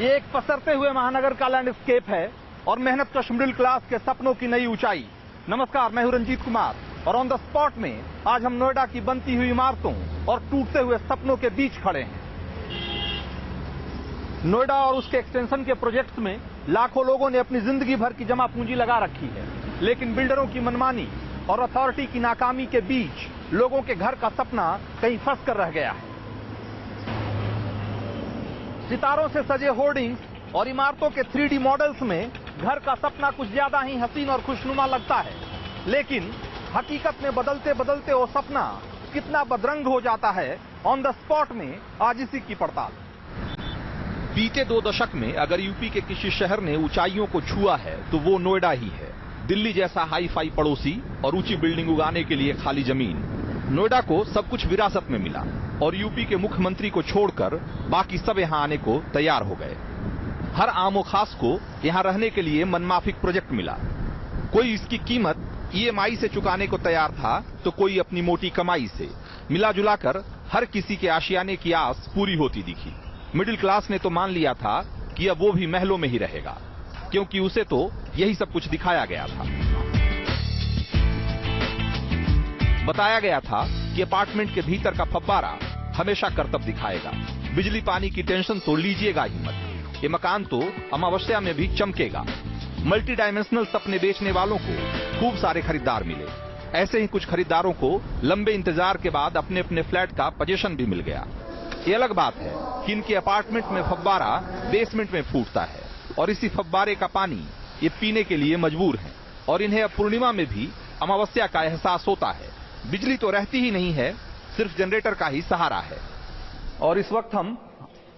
ये एक पसरते हुए महानगर का लैंडस्केप है और मेहनतकश मिडिल क्लास के सपनों की नई ऊंचाई। नमस्कार, मैं हूं रंजीत कुमार और ऑन द स्पॉट में आज हम नोएडा की बनती हुई इमारतों और टूटते हुए सपनों के बीच खड़े हैं। नोएडा और उसके एक्सटेंशन के प्रोजेक्ट्स में लाखों लोगों ने अपनी जिंदगी भर की जमा पूंजी लगा रखी है, लेकिन बिल्डरों की मनमानी और अथॉरिटी की नाकामी के बीच लोगों के घर का सपना कहीं फंस कर रह गया है। सितारों से सजे होर्डिंग्स और इमारतों के 3D मॉडल्स में घर का सपना कुछ ज्यादा ही हसीन और खुशनुमा लगता है, लेकिन हकीकत में बदलते बदलते वो सपना कितना बदरंग हो जाता है। ऑन द स्पॉट में आज इसी की पड़ताल। बीते 2 दशक में अगर यूपी के किसी शहर ने ऊंचाइयों को छुआ है तो वो नोएडा ही है। दिल्ली जैसा हाई फाई पड़ोसी और ऊंची बिल्डिंग उगाने के लिए खाली जमीन, नोएडा को सब कुछ विरासत में मिला और यूपी के मुख्यमंत्री को छोड़कर बाकी सब यहां आने को तैयार हो गए। हर आम और खास को यहां रहने के लिए मनमाफिक प्रोजेक्ट मिला। कोई इसकी कीमत EMI से चुकाने को तैयार था तो कोई अपनी मोटी कमाई से। मिला जुलाकर हर किसी के आशियाने की आस पूरी होती दिखी। मिडिल क्लास ने तो मान लिया था कि अब वो भी महलों में ही रहेगा, क्योंकि उसे तो यही सब कुछ दिखाया गया था। बताया गया था कि अपार्टमेंट के भीतर का फव्वारा हमेशा करतब दिखाएगा। बिजली पानी की टेंशन तो लीजिएगा ही मत, ये मकान तो अमावस्या में भी चमकेगा। मल्टी डायमेंशनल सपने बेचने वालों को खूब सारे खरीदार मिले। ऐसे ही कुछ खरीदारों को लंबे इंतजार के बाद अपने अपने फ्लैट का पोजीशन भी मिल गया। ये अलग बात है कि इनके अपार्टमेंट में फव्वारा बेसमेंट में फूटता है और इसी फव्वारे का पानी ये पीने के लिए मजबूर हैं और इन्हें अब पूर्णिमा में भी अमावस्या का एहसास होता है। बिजली तो रहती ही नहीं है, सिर्फ जनरेटर का ही सहारा है। और इस वक्त हम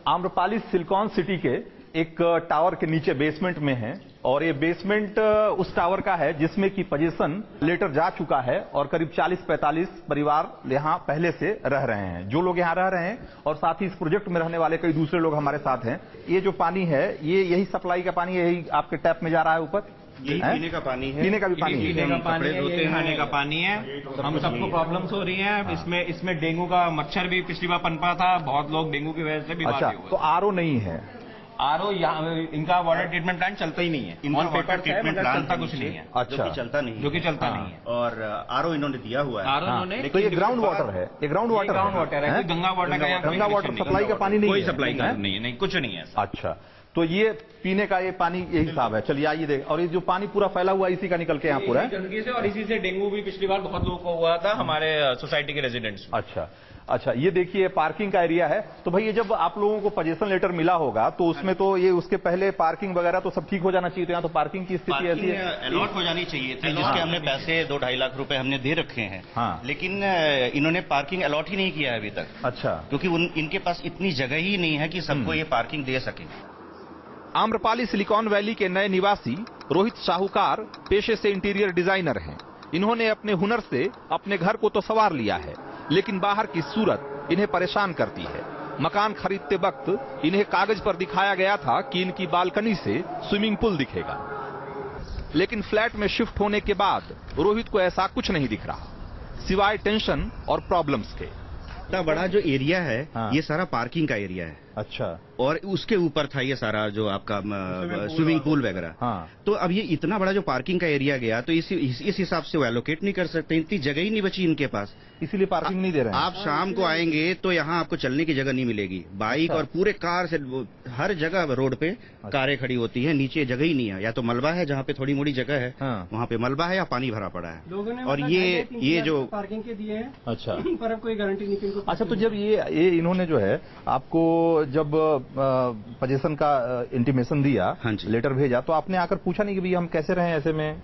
आम्रपाली सिलिकॉन सिटी के एक टावर के नीचे बेसमेंट में हैं और ये बेसमेंट उस टावर का है जिसमें की पोजीशन लेटर जा चुका है और करीब 40-45 परिवार यहाँ पहले से रह रहे हैं। जो लोग यहाँ रह रहे हैं और साथ ही इस प्रोजेक्ट में रहने वाले कई दूसरे लोग हमारे साथ हैं। ये जो पानी है ये यही सप्लाई का पानी यही आपके टैप में जा रहा है ऊपर? यही पीने का पानी है, पीने का भी पानी है, पीने का पानी है, खाने का पानी है। हम सबको प्रॉब्लम्स हो रही हैं। इसमें डेंगू का मच्छर भी पिछली बार पनपा था, बहुत लोग डेंगू की वजह से बीमार हुए। अच्छा, तो RO नहीं है? RO इनका वाटर ट्रीटमेंट प्लांट चलता ही नहीं है। ऑन पेपर ट्रीटमेंट प्लांट चलता कुछ नहीं है। अच्छा, जो कि चलता नहीं है। और RO इन्होंने दिया हुआ है। तो ये ग्राउंड वाटर है, ये ग्राउंड वाटर है, गंगा वाटर का, गंगा वाटर सप्लाई का पानी नहीं है? कोई सप्लाई का नहीं, कुछ नहीं है। अच्छा, तो ये पीने का ये पानी यही हिसाब है। चलिए आइए देख। और ये जो पानी पूरा फैला हुआ है इसी का निकल के यहाँ पूरा है गंदगी से, और इसी से डेंगू भी पिछली बार बहुत लोगों को हुआ था हमारे सोसाइटी के रेजिडेंट्स। अच्छा, ये देखिए पार्किंग का एरिया है। तो भाई ये जब आप लोगों को पोजीशन लेटर मिला होगा तो उसमें तो ये उसके पहले पार्किंग वगैरह तो सब ठीक हो जाना चाहिए। तो यहाँ तो पार्किंग की स्थिति ऐसी है, अलॉट हो जानी चाहिए थी, जिसके हमने पैसे 2-2.5 लाख रुपए हमने दे रखे हैं। हाँ, लेकिन इन्होंने पार्किंग अलॉट ही नहीं किया है अभी तक। अच्छा, क्योंकि इनके पास इतनी जगह ही नहीं है कि सबको ये पार्किंग दे सके। आम्रपाली सिलिकॉन वैली के नए निवासी रोहित साहूकार पेशे से इंटीरियर डिजाइनर हैं। इन्होंने अपने हुनर से अपने घर को तो संवार लिया है, लेकिन बाहर की सूरत इन्हें परेशान करती है। मकान खरीदते वक्त इन्हें कागज पर दिखाया गया था कि इनकी बालकनी से स्विमिंग पूल दिखेगा, लेकिन फ्लैट में शिफ्ट होने के बाद रोहित को ऐसा कुछ नहीं दिख रहा, सिवाय टेंशन और प्रॉब्लम्स के। इतना बड़ा जो एरिया है, हाँ, ये सारा पार्किंग का एरिया है। अच्छा, और उसके ऊपर था ये सारा जो आपका स्विमिंग पूल वगैरह। हाँ, तो अब ये इतना बड़ा जो पार्किंग का एरिया गया, तो इस हिसाब से वो एलोकेट नहीं कर सकते। इतनी जगह ही नहीं बची इनके पास, इसीलिए पार्किंग नहीं दे रहे हैं। आप शाम को आएंगे तो यहाँ आपको चलने की जगह नहीं मिलेगी। बाइक और पूरे कार से हर जगह रोड पे कारें खड़ी होती हैं, नीचे जगह ही नहीं है। या तो मलबा है जहाँ पे थोड़ी मोड़ी जगह है, वहाँ पे मलबा है या पानी भरा पड़ा है। और ये जो पार्किंग के दिए हैं, अच्छा, पर अब कोई गारंटी नहीं। अच्छा, तो जब ये इन्होंने जो है आपको जब पोजीशन का इंटीमेशन दिया, हाँ जी, लेटर भेजा, तो आपने आकर पूछा नहीं कि भैया हम कैसे रहें ऐसे में,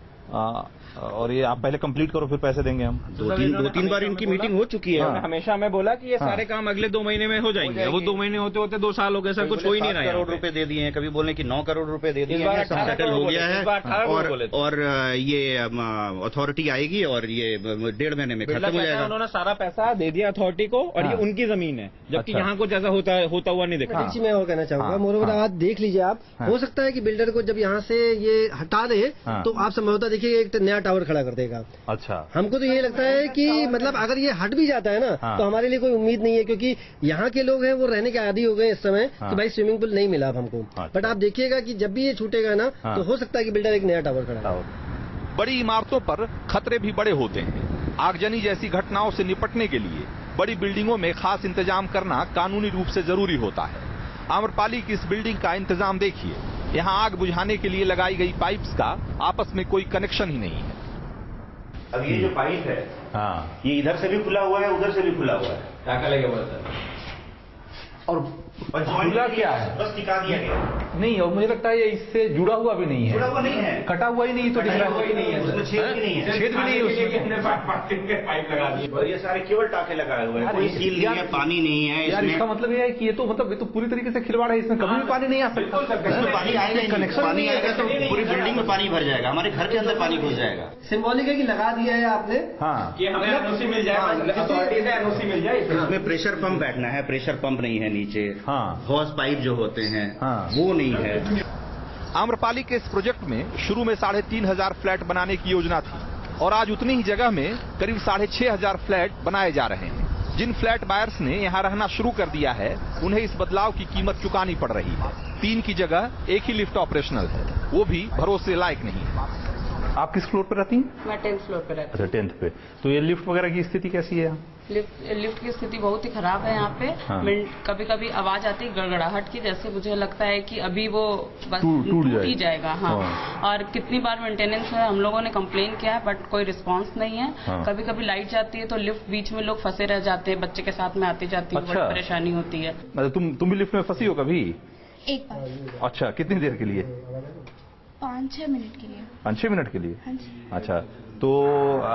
और ये आप पहले कंप्लीट करो फिर पैसे देंगे हम? दो तीन बार इनकी मीटिंग हो चुकी है। हमेशा हमें बोला कि ये सारे काम अगले 2 महीने में हो जाएंगे। वो 2 महीने होते होते 2 साल हो गए, सर कुछ हो ही नहीं रहा है। 7 करोड़ रुपए दे दिए हैं, कभी बोले कि 9 करोड़ रुपए दे दिए हैं, सब सेटल हो गया है। और ये अथॉरिटी आएगी और ये 1.5 महीने में खत्म हो जाएगा। उन्होंने सारा पैसा दे दिया अथॉरिटी को, और ये उनकी जमीन है, जबकि यहाँ कुछ ऐसा होता हुआ नहीं देखा। मैं और कहना चाहूंगा, मोरोवर आप देख लीजिए, आप हो सकता है कि बिल्डर को जब यहाँ से ये हटा दे तो आप संभवतः देखिए देखिए एक नया टावर खड़ा कर देगा। अच्छा, हमको तो ये लगता है कि मतलब अगर ये हट भी जाता है ना तो हमारे लिए कोई उम्मीद नहीं है, क्योंकि यहाँ के लोग हैं वो रहने के आदी हो गए इस समय कि भाई स्विमिंग पूल नहीं मिला अब हमको। बट आप देखिएगा कि जब भी ये छूटेगा ना तो हो सकता है कि बिल्डर एक नया टावर खड़ा करे। बड़ी इमारतों पर खतरे भी बड़े होते हैं। आगजनी जैसी घटनाओं से निपटने के लिए बड़ी बिल्डिंगों में खास इंतजाम करना कानूनी रूप से जरूरी होता है। आम्रपाली की इस बिल्डिंग का इंतजाम देखिए। यहाँ आग बुझाने के लिए लगाई गई पाइप्स का आपस में कोई कनेक्शन ही नहीं है। अब ये जो पाइप है, हाँ, ये इधर से भी खुला हुआ है, उधर से भी खुला हुआ है। टाका लगे हुआ था और खुला क्या है? बस टिका दिया गया नहीं, और मुझे लगता है ये इससे जुड़ा हुआ भी नहीं है। जुड़ा हुआ नहीं है, कटा हुआ ही नहीं, तो दिख रहा ही नहीं है, उसमें छेद भी नहीं है, छेद भी नहीं है उसमें। पाइप लगा दिए और ये सारे केवल टाके लगाए हुए हैं, कोई सील नहीं है, पानी नहीं है यार। इसका मतलब ये है कि ये तो पूरी तरीके से खिलवाड़ है, इसमें कभी भी पानी नहीं आ सकता। इसमें पानी आएगा, कनेक्शन पानी आएगा तो पूरी बिल्डिंग में पानी भर जाएगा, हमारे घर के अंदर पानी घुस जाएगा। सिंबॉलिक है कि लगा दिया है आपने। हाँ, कि हमें एनओसी मिल जाएगा, अथॉरिटी से एनओसी मिल जाए। इसमें प्रेशर पंप बैठना है, प्रेशर पंप नहीं है नीचे। हाँ, हॉस पाइप जो होते हैं, हाँ, वो नहीं है। आम्रपाली के इस प्रोजेक्ट में शुरू में 3,500 फ्लैट बनाने की योजना थी और आज उतनी ही जगह में करीब 6,500 फ्लैट बनाए जा रहे हैं। जिन फ्लैट बायर्स ने यहाँ रहना शुरू कर दिया है उन्हें इस बदलाव की कीमत चुकानी पड़ रही है। 3 की जगह 1 ही लिफ्ट ऑपरेशनल है, वो भी भरोसे लायक नहीं है। आप किस फ्लोर पे रहती हैं? मैं 10th फ्लोर पे रहती हूँ। अच्छा, 10th पे। तो ये लिफ्ट वगैरह की स्थिति कैसी है? लिफ्ट की स्थिति बहुत ही खराब है यहाँ पे। हाँ। कभी कभी आवाज आती है गड़गड़ाहट की, जैसे मुझे लगता है कि अभी वो बस टूट ही जाएगा। हाँ। और कितनी बार मेंटेनेंस है, हम लोगों ने कंप्लेन किया है बट कोई रिस्पांस नहीं है। हाँ। कभी कभी लाइट जाती है तो लिफ्ट बीच में लोग फंसे रह जाते हैं, बच्चे के साथ में आती जाती है। अच्छा। बड़ी परेशानी होती है। मतलब तुम भी लिफ्ट में फंसी हो कभी? एक बार। अच्छा, कितनी देर के लिए? 5-6 मिनट के लिए। 5-6 मिनट के लिए? हाँ जी। अच्छा, तो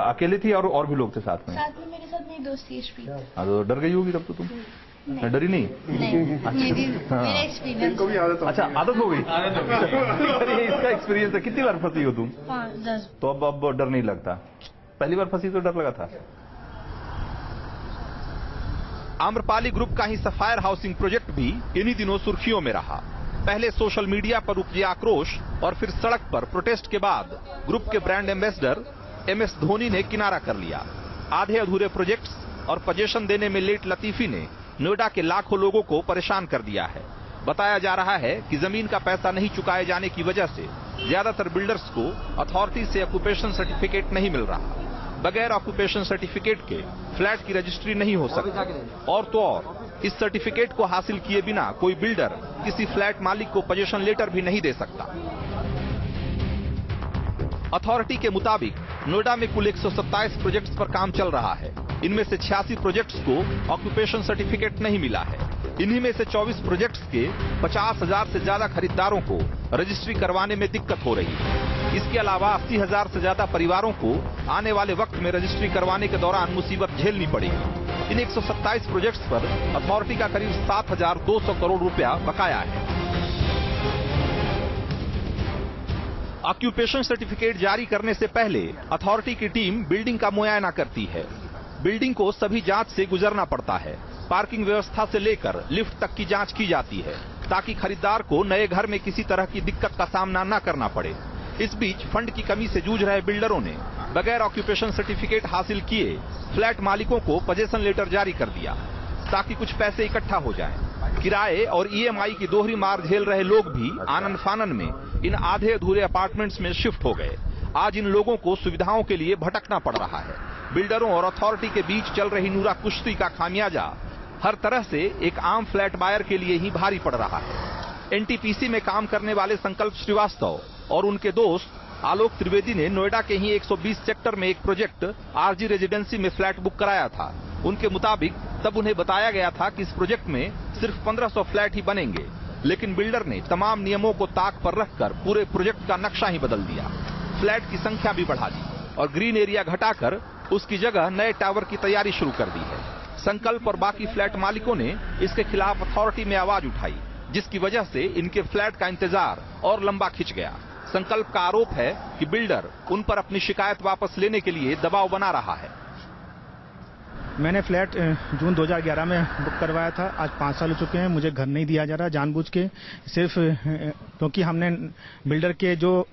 अकेले थी और भी लोग थे साथ में? साथ में मेरे साथ मेरी दोस्त थी यशप्रीत। हाँ, तो डर गई होगी तब तो तुम? नहीं। डरी नहीं? मेरा एक्सपीरियंस। अच्छा, आदत हो गई। अरे इसका एक्सपीरियंस है। कितनी बार फंसी हो तुम? 5-10। तो अब डर नहीं लगता? पहली बार फंसी तो डर लगा था? आम्रपाली ग्रुप का ही सफायर हाउसिंग प्रोजेक्ट भी इन्हीं दिनों सुर्खियों में रहा। पहले सोशल मीडिया पर उपजे आक्रोश और फिर सड़क पर प्रोटेस्ट के बाद ग्रुप के ब्रांड एम्बेसडर MS धोनी ने किनारा कर लिया। आधे अधूरे प्रोजेक्ट्स और पोजीशन देने में लेट लतीफी ने नोएडा के लाखों लोगों को परेशान कर दिया है। बताया जा रहा है कि जमीन का पैसा नहीं चुकाए जाने की वजह से ज्यादातर बिल्डर्स को अथॉरिटी से ऑक्यूपेशन सर्टिफिकेट नहीं मिल रहा। बगैर ऑक्यूपेशन सर्टिफिकेट के फ्लैट की रजिस्ट्री नहीं हो सकती। और तो और इस सर्टिफिकेट को हासिल किए बिना कोई बिल्डर किसी फ्लैट मालिक को पोजीशन लेटर भी नहीं दे सकता। अथॉरिटी के मुताबिक नोएडा में कुल 127 प्रोजेक्ट्स पर काम चल रहा है। इनमें से 86 प्रोजेक्ट्स को ऑक्यूपेशन सर्टिफिकेट नहीं मिला है। इन्हीं में से 24 प्रोजेक्ट्स के 50,000 से ज्यादा खरीदारों को रजिस्ट्री करवाने में दिक्कत हो रही है। इसके अलावा 80,000 से ज्यादा परिवारों को आने वाले वक्त में रजिस्ट्री करवाने के दौरान मुसीबत झेलनी पड़ेगी। इन 127 प्रोजेक्ट्स पर अथॉरिटी का करीब 7,200 करोड़ रुपया बकाया है। ऑक्यूपेशन सर्टिफिकेट जारी करने से पहले अथॉरिटी की टीम बिल्डिंग का मुआयना करती है। बिल्डिंग को सभी जांच से गुजरना पड़ता है। पार्किंग व्यवस्था से लेकर लिफ्ट तक की जांच की जाती है ताकि खरीदार को नए घर में किसी तरह की दिक्कत का सामना न करना पड़े। इस बीच फंड की कमी से जूझ रहे बिल्डरों ने बगैर ऑक्यूपेशन सर्टिफिकेट हासिल किए फ्लैट मालिकों को पोजीशन लेटर जारी कर दिया ताकि कुछ पैसे इकट्ठा हो जाएं। किराए और EMI की दोहरी मार झेल रहे लोग भी आनन फानन में इन आधे अधूरे अपार्टमेंट्स में शिफ्ट हो गए। आज इन लोगों को सुविधाओं के लिए भटकना पड़ रहा है। बिल्डरों और अथॉरिटी के बीच चल रही नूरा कुश्ती का खामियाजा हर तरह से एक आम फ्लैट बायर के लिए ही भारी पड़ रहा है। NTPC में काम करने वाले संकल्प श्रीवास्तव और उनके दोस्त आलोक त्रिवेदी ने नोएडा के ही 120 सेक्टर में एक प्रोजेक्ट RG रेजिडेंसी में फ्लैट बुक कराया था। उनके मुताबिक तब उन्हें बताया गया था कि इस प्रोजेक्ट में सिर्फ 1500 फ्लैट ही बनेंगे, लेकिन बिल्डर ने तमाम नियमों को ताक पर रखकर पूरे प्रोजेक्ट का नक्शा ही बदल दिया। फ्लैट की संख्या भी बढ़ा दी और ग्रीन एरिया घटाकर उसकी जगह नए टावर की तैयारी शुरू कर दी है। संकल्प और बाकी फ्लैट मालिकों ने इसके खिलाफ अथॉरिटी में आवाज उठाई, जिसकी वजह से इनके फ्लैट का इंतजार और लंबा खिंच गया। संकल्प का आरोप है कि बिल्डर उन पर अपनी शिकायत वापस लेने के लिए दबाव बना रहा है। मैंने फ्लैट जून 2011 में बुक करवाया था। आज 5 साल हो चुके हैं, मुझे घर नहीं दिया जा रहा जानबूझ के, सिर्फ क्योंकि हमने बिल्डर के जो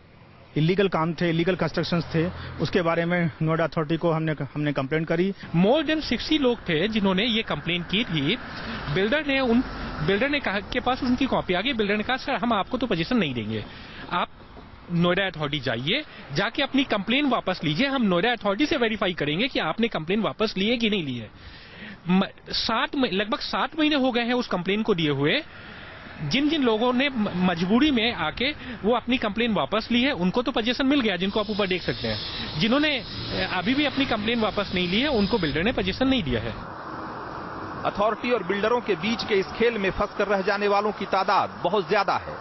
इलीगल काम थे, इलीगल कंस्ट्रक्शंस थे, उसके बारे में नोएडा अथॉरिटी को हमने कंप्लेंट करी। मोर देन 60 लोग थे जिन्होंने ये कंप्लेन की थी। बिल्डर ने कहा के पास उनकी कॉपी आ गई। बिल्डर ने कहा सर हम आपको तो पोजीशन नहीं देंगे, आप नोएडा अथॉरिटी जाइए, जाके अपनी कंप्लेन वापस लीजिए, हम नोएडा अथॉरिटी से वेरीफाई करेंगे कि आपने कंप्लेन वापस ली है कि नहीं ली है। लगभग 7 महीने हो गए हैं उस कंप्लेन को दिए हुए। जिन जिन लोगों ने मजबूरी में आके वो अपनी कंप्लेन वापस ली है उनको तो पोजीशन मिल गया, जिनको आप ऊपर देख सकते हैं। जिन्होंने अभी भी अपनी कंप्लेन वापस नहीं ली है उनको बिल्डर ने पोजीशन नहीं दिया है। अथॉरिटी और बिल्डरों के बीच के इस खेल में फंसकर रह जाने वालों की तादाद बहुत ज्यादा है।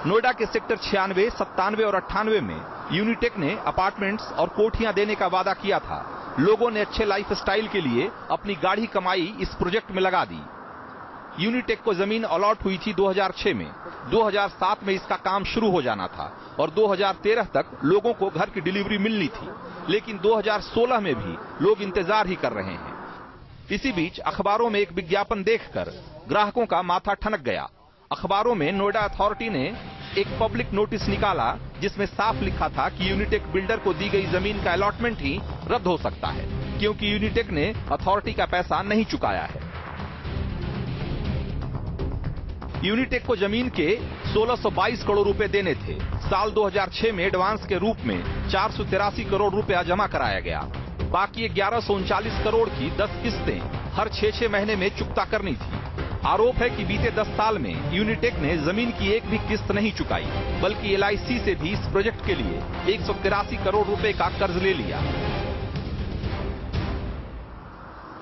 नोएडा के सेक्टर 96, 97 और 98 में यूनिटेक ने अपार्टमेंट्स और कोठियां देने का वादा किया था। लोगों ने अच्छे लाइफ स्टाइल के लिए अपनी गाढ़ी कमाई इस प्रोजेक्ट में लगा दी। यूनिटेक को जमीन अलॉट हुई थी 2006 में। 2007 में इसका काम शुरू हो जाना था और 2013 तक लोगों को घर की डिलीवरी मिलनी थी, लेकिन 2016 में भी लोग इंतजार ही कर रहे हैं। इसी बीच अखबारों में एक विज्ञापन देखकर ग्राहकों का माथा ठनक गया। अखबारों में नोएडा अथॉरिटी ने एक पब्लिक नोटिस निकाला जिसमें साफ लिखा था कि यूनिटेक बिल्डर को दी गई जमीन का अलॉटमेंट ही रद्द हो सकता है, क्योंकि यूनिटेक ने अथॉरिटी का पैसा नहीं चुकाया है। यूनिटेक को जमीन के 1622 करोड़ रुपए देने थे। साल 2006 में एडवांस के रूप में 483 करोड़ रुपया जमा कराया गया। बाकी 1139 करोड़ की 10 किस्तें हर 6-6 महीने में चुकता करनी थी। आरोप है कि बीते 10 साल में यूनिटेक ने जमीन की एक भी किस्त नहीं चुकाई, बल्कि LIC से भी इस प्रोजेक्ट के लिए 183 करोड़ रुपए का कर्ज ले लिया।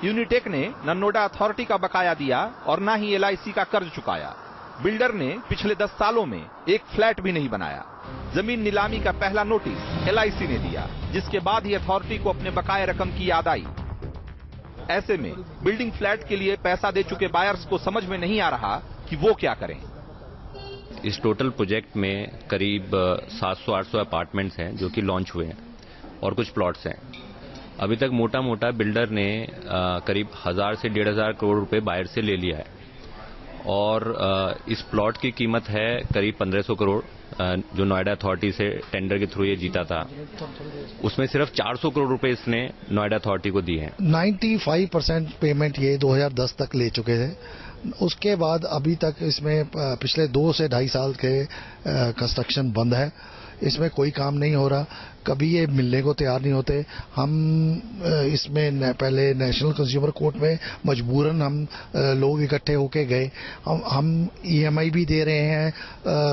यूनिटेक ने न नोएडा अथॉरिटी का बकाया दिया और न ही LIC का कर्ज चुकाया। बिल्डर ने पिछले 10 सालों में एक फ्लैट भी नहीं बनाया। जमीन नीलामी का पहला नोटिस LIC ने दिया, जिसके बाद ही अथॉरिटी को अपने बकाया रकम की याद आई। ऐसे में बिल्डिंग फ्लैट के लिए पैसा दे चुके बायर्स को समझ में नहीं आ रहा कि वो क्या करें। इस टोटल प्रोजेक्ट में करीब 700-800 अपार्टमेंट्स हैं जो कि लॉन्च हुए हैं और कुछ प्लॉट्स हैं। अभी तक मोटा मोटा बिल्डर ने करीब 1000 से 1500 करोड़ रुपए बायर से ले लिया है और इस प्लॉट की कीमत है करीब 1500 करोड़ जो नोएडा अथॉरिटी से टेंडर के थ्रू ये जीता था। उसमें सिर्फ 400 करोड़ रुपए इसने नोएडा अथॉरिटी को दिए हैं। 95% पेमेंट ये 2010 तक ले चुके थे। उसके बाद अभी तक इसमें पिछले 2 से 2.5 साल के कंस्ट्रक्शन बंद है। इसमें कोई काम नहीं हो रहा, कभी ये मिलने को तैयार नहीं होते। हम इसमें पहले नेशनल कंज्यूमर कोर्ट में मजबूरन हम लोग इकट्ठे होके गए। हम EMI भी दे रहे हैं,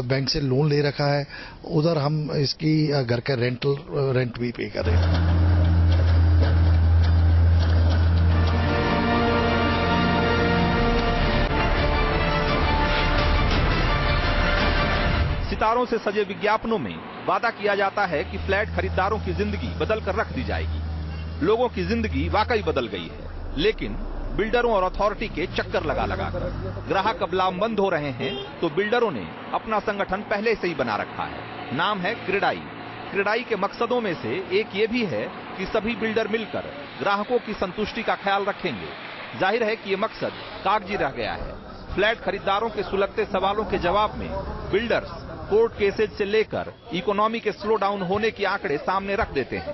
बैंक से लोन ले रखा है, उधर हम इसकी घर का रेंट भी पे कर रहे हैं। सितारों से सजे विज्ञापनों में वादा किया जाता है कि फ्लैट खरीदारों की जिंदगी बदल कर रख दी जाएगी। लोगों की जिंदगी वाकई बदल गई है, लेकिन बिल्डरों और अथॉरिटी के चक्कर लगा लगाकर ग्राहक अब लामबंद हो रहे हैं। तो बिल्डरों ने अपना संगठन पहले से ही बना रखा है। नाम है क्रेडाई। क्रेडाई के मकसदों में से एक ये भी है कि सभी बिल्डर मिलकर ग्राहकों की संतुष्टि का ख्याल रखेंगे। जाहिर है कि ये मकसद कागजी रह गया है। फ्लैट खरीदारों के सुलगते सवालों के जवाब में बिल्डर्स कोर्ट केसेज से लेकर इकोनॉमी के स्लो डाउन होने के आंकड़े सामने रख देते हैं।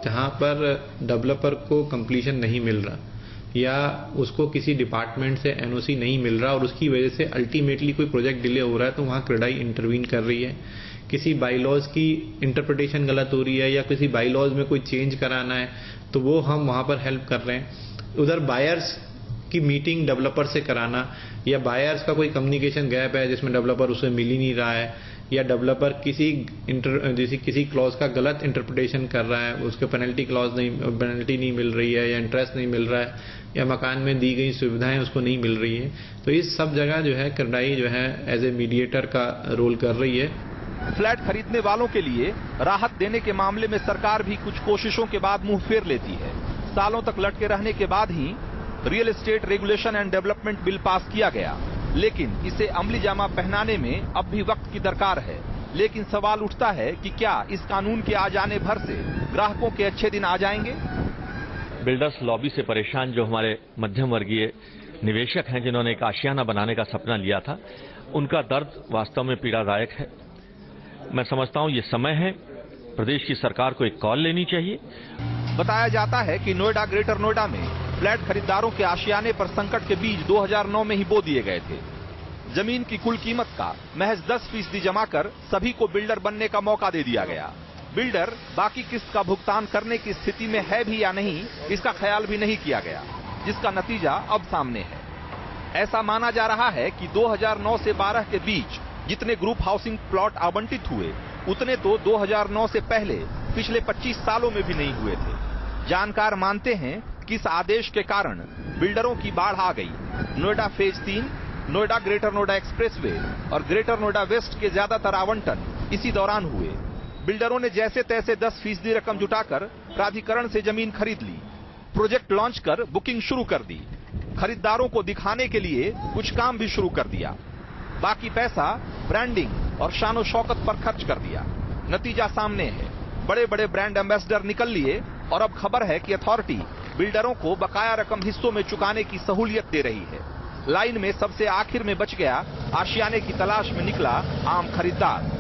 जहां पर डेवलपर को कंप्लीशन नहीं मिल रहा या उसको किसी डिपार्टमेंट से NOC नहीं मिल रहा और उसकी वजह से अल्टीमेटली कोई प्रोजेक्ट डिले हो रहा है, तो वहां क्रेडाई इंटरवीन कर रही है। किसी बाईलॉज की इंटरप्रिटेशन गलत हो रही है या किसी बाईलॉज में कोई चेंज कराना है, तो वो हम वहां पर हेल्प कर रहे हैं। उधर बायर्स की मीटिंग डेवलपर से कराना या बायर्स का कोई कम्युनिकेशन गैप है जिसमें डेवलपर उसे मिल ही नहीं रहा है या डेवलपर किसी क्लॉज का गलत इंटरप्रिटेशन कर रहा है, उसके पेनल्टी नहीं मिल रही है या इंटरेस्ट नहीं मिल रहा है या मकान में दी गई सुविधाएं उसको नहीं मिल रही है, तो इस सब जगह जो है क्रेडाई जो है एज ए मीडिएटर का रोल कर रही है। फ्लैट खरीदने वालों के लिए राहत देने के मामले में सरकार भी कुछ कोशिशों के बाद मुंह फेर लेती है। सालों तक लटके रहने के बाद ही real estate regulation and development bill pass किया गया, लेकिन इसे अमली जामा पहनाने में अब भी वक्त की दरकार है। लेकिन सवाल उठता है कि क्या इस कानून के आ जाने भर से ग्राहकों के अच्छे दिन आ जाएंगे? बिल्डर्स लॉबी से परेशान जो हमारे मध्यम वर्गीय निवेशक हैं, जिन्होंने एक आशियाना बनाने का सपना लिया था, उनका दर्द वास्तव में पीड़ादायक है। मैं समझता हूं ये समय है प्रदेश की सरकार को एक कॉल लेनी चाहिए। बताया जाता है कि नोएडा ग्रेटर नोएडा में फ्लैट खरीदारों के आशियाने पर संकट के बीज 2009 में ही बो दिए गए थे। जमीन की कुल कीमत का महज 10% जमा कर सभी को बिल्डर बनने का मौका दे दिया गया। बिल्डर बाकी किस्त का भुगतान करने की स्थिति में है भी या नहीं, इसका ख्याल भी नहीं किया गया, जिसका नतीजा अब सामने है। ऐसा माना जा रहा है कि 2009 से 12 के बीच जितने ग्रुप हाउसिंग प्लॉट आवंटित हुए उतने तो 2009 से पहले पिछले 25 सालों में भी नहीं हुए थे। जानकार मानते हैं कि इस आदेश के कारण बिल्डरों की बाढ़ आ गई। Noida phase 3, Noida greater Noida expressway और ग्रेटर नोएडा वेस्ट के ज्यादातर आवंटन इसी दौरान हुए। बिल्डरों ने जैसे तैसे 10% रकम जुटाकर प्राधिकरण से जमीन खरीद ली, प्रोजेक्ट लॉन्च कर बुकिंग शुरू कर दी, खरीदारों को दिखाने के लिए कुछ काम भी शुरू कर दिया, बाकी पैसा ब्रांडिंग और शानो शौकत पर खर्च कर दिया। नतीजा सामने है, बड़े बड़े ब्रांड एम्बेसडर निकल लिए और अब खबर है कि अथॉरिटी बिल्डरों को बकाया रकम हिस्सों में चुकाने की सहूलियत दे रही है। लाइन में सबसे आखिर में बच गया आशियाने की तलाश में निकला आम खरीदार।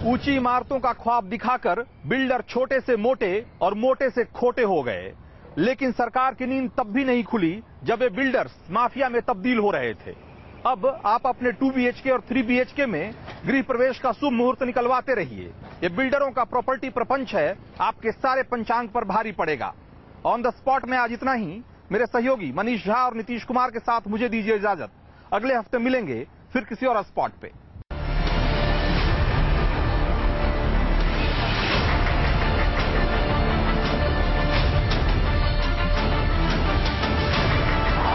ऊंची इमारतों का ख्वाब दिखाकर बिल्डर छोटे से मोटे और मोटे से खोटे हो गए, लेकिन सरकार की नींद तब भी नहीं खुली जब ये बिल्डर्स माफिया में तब्दील हो रहे थे। अब आप अपने 2 BHK और 3 BHK में गृह प्रवेश का शुभ मुहूर्त निकलवाते रहिए। ये बिल्डरों का प्रॉपर्टी प्रपंच है, आपके सारे पंचांग पर भारी पड़ेगा। ऑन द स्पॉट में आज इतना ही। मेरे सहयोगी मनीष झा और नीतीश कुमार के साथ मुझे दीजिए इजाजत। अगले हफ्ते मिलेंगे फिर किसी और स्पॉट पे।